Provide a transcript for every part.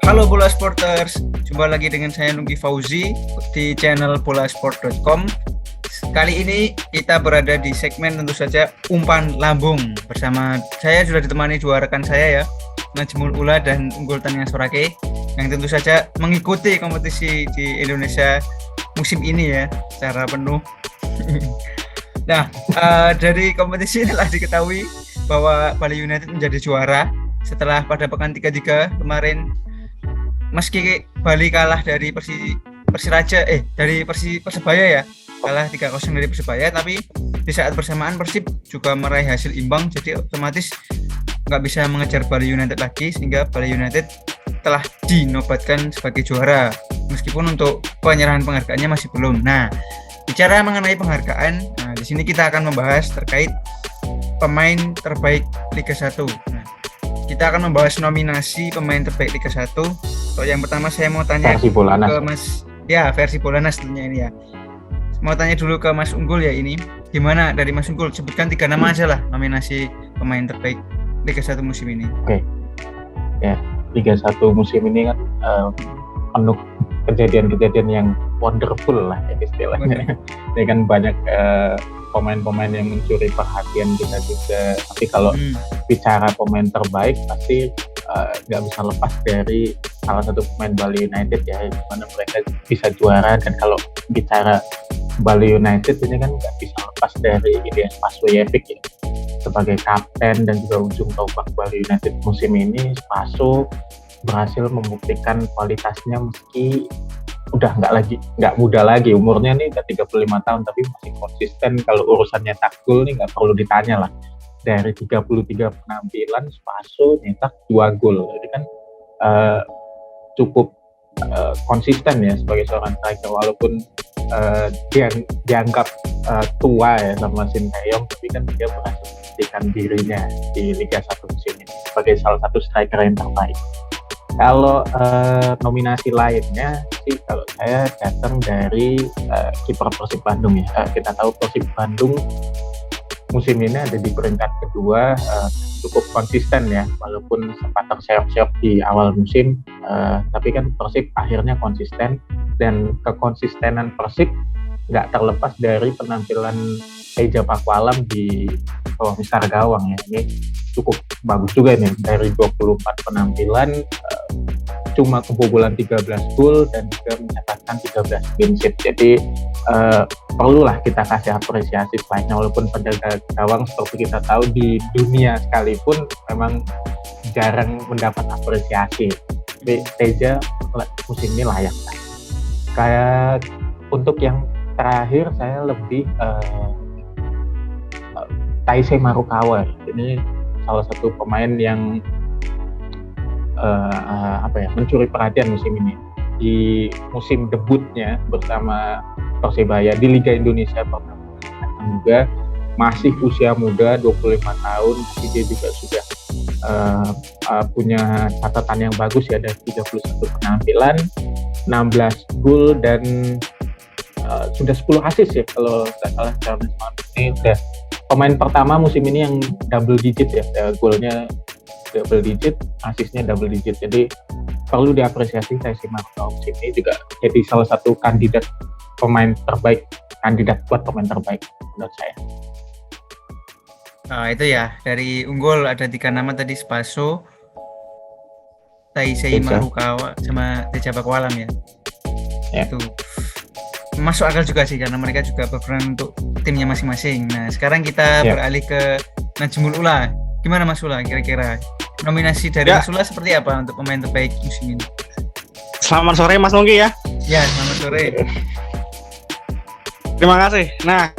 Halo Bola Sporters, jumpa lagi dengan saya Nugi Fauzi di channel bolasport.com. Kali ini kita berada di segmen tentu saja umpan lambung. Bersama saya sudah ditemani dua rekan saya ya, Najmul Ula dan Unggul Tania Sorake, yang tentu saja mengikuti kompetisi di Indonesia musim ini ya secara penuh. Nah, dari kompetisi telah diketahui bahwa Bali United menjadi juara setelah pada pekan 33 kemarin. Meski Bali kalah dari Persebaya ya, kalah 3-0 dari Persebaya, tapi di saat bersamaan Persib juga meraih hasil imbang, jadi otomatis nggak bisa mengejar Bali United lagi, sehingga Bali United telah dinobatkan sebagai juara, meskipun untuk penyerahan penghargaannya masih belum. Nah, bicara mengenai penghargaan, di sini kita akan membahas terkait pemain terbaik Liga 1. Nah, kita akan membahas nominasi pemain terbaik Liga 1. So, yang pertama saya mau tanya ke Mas, ya versi Bolanas tentunya ini ya. Mau tanya dulu ke Mas Unggul ya ini. Gimana dari Mas Unggul? Sebutkan 3 nama aja lah nominasi pemain terbaik Liga 1 musim ini. Oke. Ya, Liga 1 musim ini kan penuh kejadian-kejadian yang wonderful lah ya istilahnya. Ini kan banyak pemain-pemain yang mencuri perhatian kita juga. Tapi kalau bicara pemain terbaik pasti nggak bisa lepas dari salah satu pemain Bali United ya, di mana mereka bisa juara. Dan kalau bicara Bali United ini kan nggak bisa lepas dari Ilyas Paswejevic ya, sebagai kapten dan juga ujung tombak Bali United musim ini. Spaso berhasil membuktikan kualitasnya meski udah nggak muda lagi, umurnya nih udah 35 tahun tapi masih konsisten. Kalau urusannya nyetak gol nih nggak perlu ditanya lah. Dari 33 penampilan Spaso nyetak 2 gol. Jadi kan cukup konsisten ya sebagai seorang striker, walaupun dia dianggap tua ya sama Sinteyong, tapi kan dia berhasil membuktikan dirinya di Liga 1 musim ini sebagai salah satu striker yang terbaik. Kalau nominasi lainnya sih, kalau saya datang dari kiper Persib Bandung ya. Kita tahu Persib Bandung musim ini ada di peringkat kedua, cukup konsisten ya, walaupun sempat terseok-seok di awal musim, tapi kan Persib akhirnya konsisten. Dan kekonsistenan Persib nggak terlepas dari penampilan Teja Pakualam di bawah misar gawang ya. Ini cukup bagus juga nih, dari 24 penampilan cuma kebobolan 13 gol dan juga mencatatkan 13 clean sheet. Jadi perlulah kita kasih apresiasi selainnya, walaupun penjaga gawang seperti kita tahu di dunia sekalipun memang jarang mendapat apresiasi. Tapi Teja musim ini layak. Kayak untuk yang terakhir saya lebih Taisei Marukawa. Ini salah satu pemain yang mencuri perhatian musim ini. Di musim debutnya bersama Persebaya di Liga Indonesia pertama juga, masih usia muda 25 tahun, tapi dia juga sudah punya catatan yang bagus ya, dari 31 penampilan, 16 gol dan sudah 10 assist ya kalau nggak salah. Ini udah pemain pertama musim ini yang double digit ya, golnya double digit, asisnya double digit. Jadi perlu diapresiasi. Taisei Marukawa musim ini juga jadi salah satu kandidat pemain terbaik, kandidat buat pemain terbaik menurut saya. Nah, itu ya, dari Unggul ada 3 nama tadi, Spaso, Taisei Marukawa sama Teja Pakualam ya. Itu masuk akal juga sih, karena mereka juga berperan untuk timnya masing-masing. Nah, sekarang kita beralih ke Najmul Ula. Gimana Mas Ula, kira-kira nominasi dari Mas Ula seperti apa untuk pemain terbaik musim ini? Selamat sore Mas Nunggi ya. Ya, selamat sore. Terima kasih. Nah,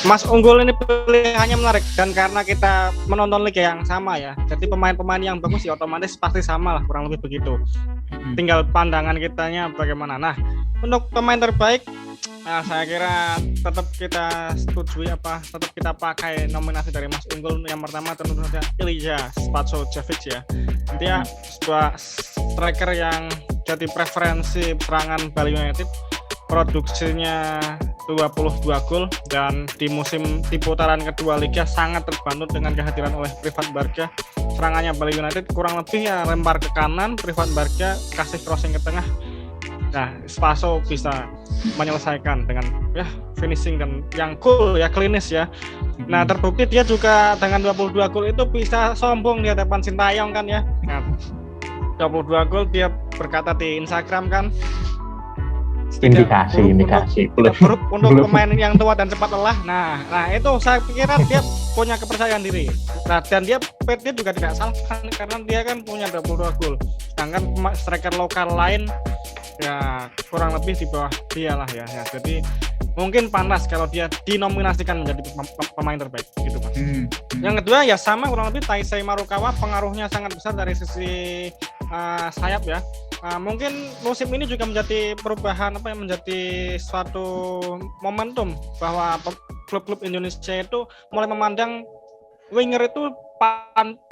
Mas Unggul ini pilihannya menarik, dan karena kita menonton liga yang sama ya, jadi pemain-pemain yang bagus ya otomatis pasti sama lah, kurang lebih begitu. Tinggal pandangan kitanya bagaimana. Nah, untuk pemain terbaik, saya kira tetap kita setujui tetap kita pakai nominasi dari Mas Unggul. Yang pertama tentu saja Ilyas Paswejevic ya. Dia sebuah striker yang jadi preferensi serangan Bali United. Produksinya 22 gol, dan di putaran kedua liga sangat terbantu dengan kehadiran oleh Privat Barga serangannya Bali United kurang lebih ya lempar ke kanan, Privat Barga kasih crossing ke tengah. Nah, Spaso bisa menyelesaikan dengan ya finishing dan yang cool ya, klinis ya. Nah, terbukti dia juga dengan 22 gol itu bisa sombong di hadapan Sintayong kan ya. Nah, 22 gol dia berkata di Instagram kan, indikasi untuk pemain yang tua dan cepat lelah. Nah itu saya kira dia punya kepercayaan diri. Nah, dan dia juga tidak salah karena dia kan punya 22 gol. Sedangkan striker lokal lain ya kurang lebih di bawah dia lah ya. Jadi mungkin panas kalau dia dinominasikan menjadi pemain terbaik gitu Mas. Yang kedua ya sama kurang lebih Taisei Marukawa, pengaruhnya sangat besar dari sisi sayap ya. Mungkin musim ini juga menjadi perubahan menjadi suatu momentum bahwa klub-klub Indonesia itu mulai memandang winger itu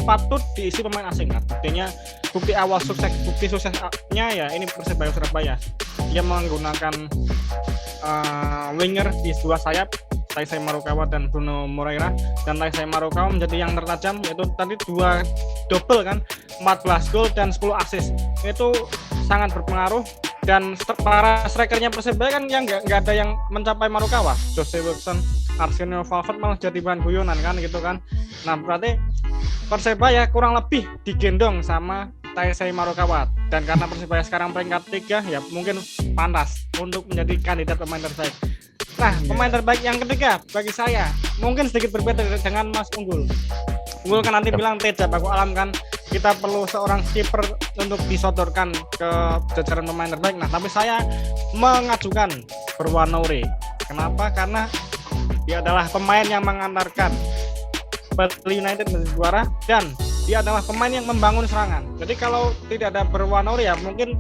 patut diisi pemain asing. Artinya bukti suksesnya ya ini Persebaya Surabaya. Dia menggunakan winger di dua sayap, Taisei Marukawa dan Bruno Moreira, dan Taisei Marukawa menjadi yang tertajam, yaitu tadi 2 double kan, 14 gol dan 10 assist. Itu sangat berpengaruh, dan para strikernya Persebaya kan yang nggak ada yang mencapai Marukawa. Jose Wilson, Arsenio Valverde malah jadi bahan guyonan kan gitu kan. Nah, berarti Persebaya kurang lebih digendong sama Taisei Marukawa, dan karena Persebaya sekarang peringkat 3 ya mungkin pantas untuk menjadi kandidat pemain terbaik. Nah, pemain terbaik yang ketiga bagi saya mungkin sedikit berbeda dengan Mas Unggul. Unggul kan nanti bilang Teja Baku Alam kan, kita perlu seorang kiper untuk disodorkan ke jajaran pemain terbaik. Nah, tapi saya mengajukan Purwanuri. Kenapa? Karena dia adalah pemain yang mengantarkan Bali United menjadi juara, dan dia adalah pemain yang membangun serangan. Jadi kalau tidak ada Purwanuri ya mungkin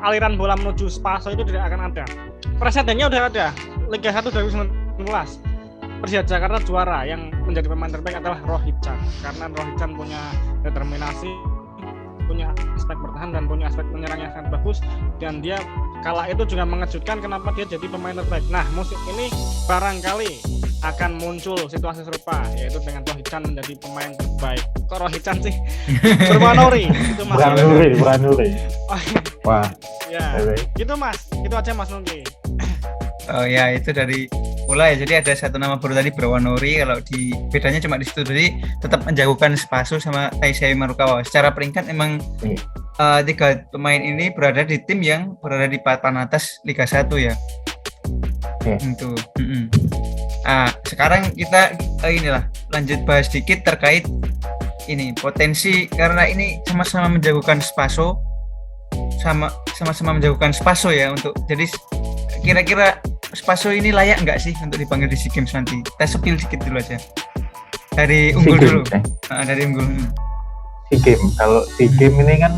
aliran bola menuju Spaso itu tidak akan ada. Presidennya udah ada, Liga 1 2019 Persija Jakarta juara, yang menjadi pemain terbaik adalah Rohitchan, karena Rohitchan punya determinasi, punya aspek bertahan dan punya aspek menyerang yang sangat bagus, dan dia kala itu juga mengejutkan kenapa dia jadi pemain terbaik. Nah, musim ini barangkali akan muncul situasi serupa, yaitu dengan Rohitchan menjadi pemain terbaik. Kok Rohitchan sih? Purwanuri itu Mas. Purwanuri. Wah. Ya, gitu Mas. Itu aja Mas Nungki. Oh ya, itu dari Ula ya. Jadi ada satu nama baru tadi Purwanuri. Kalau di bedanya cuma di situ, jadi tetap menjagokan Spaso sama Taisei Marukawa. Secara peringkat emang tiga pemain ini berada di tim yang berada di papan atas Liga 1 ya. Itu. Sekarang kita inilah lanjut bahas sedikit terkait ini potensi, karena ini sama-sama menjagokan Spaso, sama-sama menjagokan Spaso ya. Untuk jadi kira-kira Spaso ini layak nggak sih untuk dipanggil di SEA Games nanti? Kita sepil sedikit dulu aja dari Unggul dulu. Dari Unggul. SEA Games, kalau SEA Games ini kan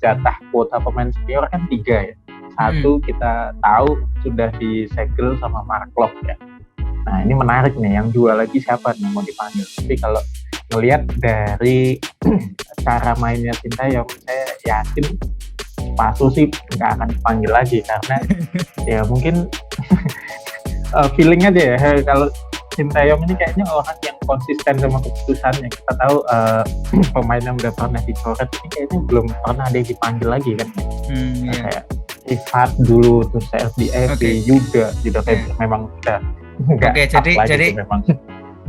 jatah kuota pemain senior kan 3 ya. Satu kita tahu sudah disegel sama Mark Klok ya. Nah, ini menarik nih, yang 2 lagi siapa nih mau dipanggil. Tapi kalau melihat dari cara mainnya Sintayong, saya yakin Spaso sih nggak akan dipanggil lagi, karena ya mungkin feeling aja ya, kalau Sintayong ini kayaknya orang yang konsisten sama keputusannya. Kita tahu pemain yang udah pernah dicoret ini kayaknya belum pernah ada yang dipanggil lagi kan. Kayak Ifat dulu, terus CSDF, Yuda kayak memang udah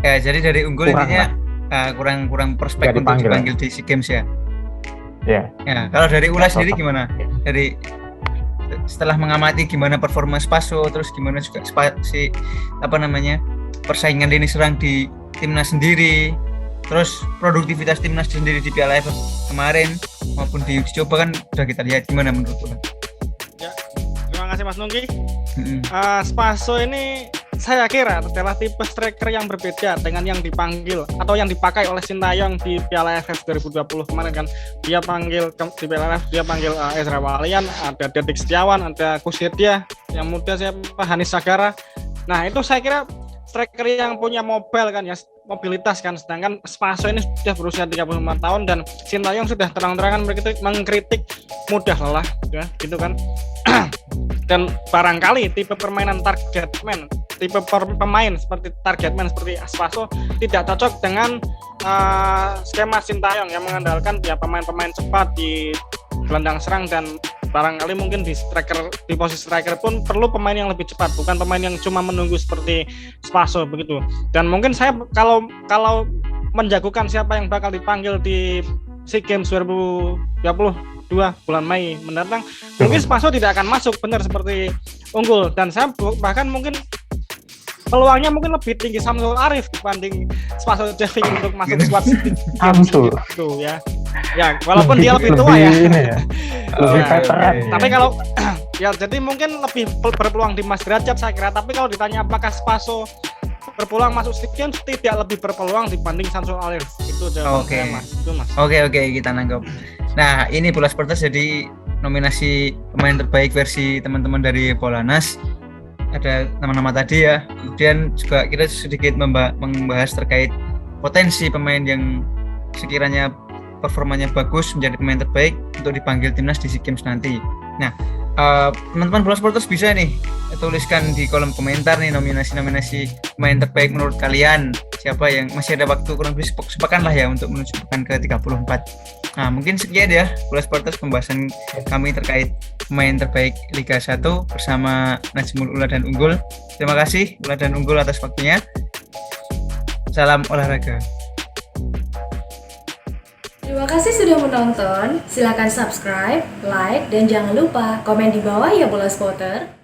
jadi dari Unggul intinya kurang prospek untuk dipanggil di SEA Games ya. Ya, kalau dari Ula sendiri gimana? Dari setelah mengamati gimana performa Spaso, terus gimana juga persaingan lini serang di timnas sendiri, terus produktivitas timnas sendiri di Piala AFF kemarin maupun di uji coba kan sudah kita lihat, gimana menurut Ula? Ya, terima kasih Mas Nungki. Spaso ini saya kira adalah tipe striker yang berbeda dengan yang dipanggil atau yang dipakai oleh Sintayong di Piala AFF 2020 kemarin kan. Dia panggil di Piala AFF, dia panggil Ezra Walian, ada Dedik Setiawan, ada Kusyedia, yang muda siapa, Hanis Sagara. Nah, itu saya kira striker yang punya mobile kan ya, mobilitas kan. Sedangkan Spaso ini sudah berusia 35 tahun dan Sintayong sudah terang-terangan mengkritik mudah lelah ya, gitu kan. Dan barangkali tipe permainan target man, tipe pemain seperti target man seperti Spaso tidak cocok dengan skema Sintayong yang mengandalkan ya pemain-pemain cepat di gelandang serang dan barangkali mungkin di posisi striker pun perlu pemain yang lebih cepat, bukan pemain yang cuma menunggu seperti Spaso begitu. Dan mungkin saya kalau menjagokan siapa yang bakal dipanggil di SEA Games 2022 bulan Mei mendatang, mungkin Spaso tidak akan masuk, benar seperti Unggul. Dan saya bahkan mungkin peluangnya mungkin lebih tinggi Samsul Arif dibanding Spaso Jeffing untuk masuk squad Samsul itu ya. Ya, walaupun dia lebih tua ya. Lebih veteran. Tapi kalau ya jadi mungkin lebih berpeluang di Mas Derajat saya kira. Tapi kalau ditanya apakah Spaso berpeluang masuk SEA Games, tidak lebih berpeluang dibanding Samsul Arif. Itu jawaban saya, Mas. Itu, Mas. Oke, kita nangkep. Nah, ini Bola Sporters jadi nominasi pemain terbaik versi teman-teman dari Polanas. Ada nama-nama tadi ya. Kemudian juga kita sedikit membahas terkait potensi pemain yang sekiranya performanya bagus menjadi pemain terbaik untuk dipanggil timnas di SEA Games nanti. Nah, teman-teman Bola Sporters bisa nih tuliskan di kolom komentar nih nominasi pemain terbaik menurut kalian. Siapa yang masih ada waktu kurang lebih sepekan lah ya untuk menuju pekan ke-34. Nah, mungkin sekian ya Bola Sporters pembahasan kami terkait pemain terbaik Liga 1 bersama Najmul Ula dan Unggul. Terima kasih Ula dan Unggul atas waktunya. Salam olahraga. Terima kasih sudah menonton. Silakan subscribe, like, dan jangan lupa komen di bawah ya Bola Spotter.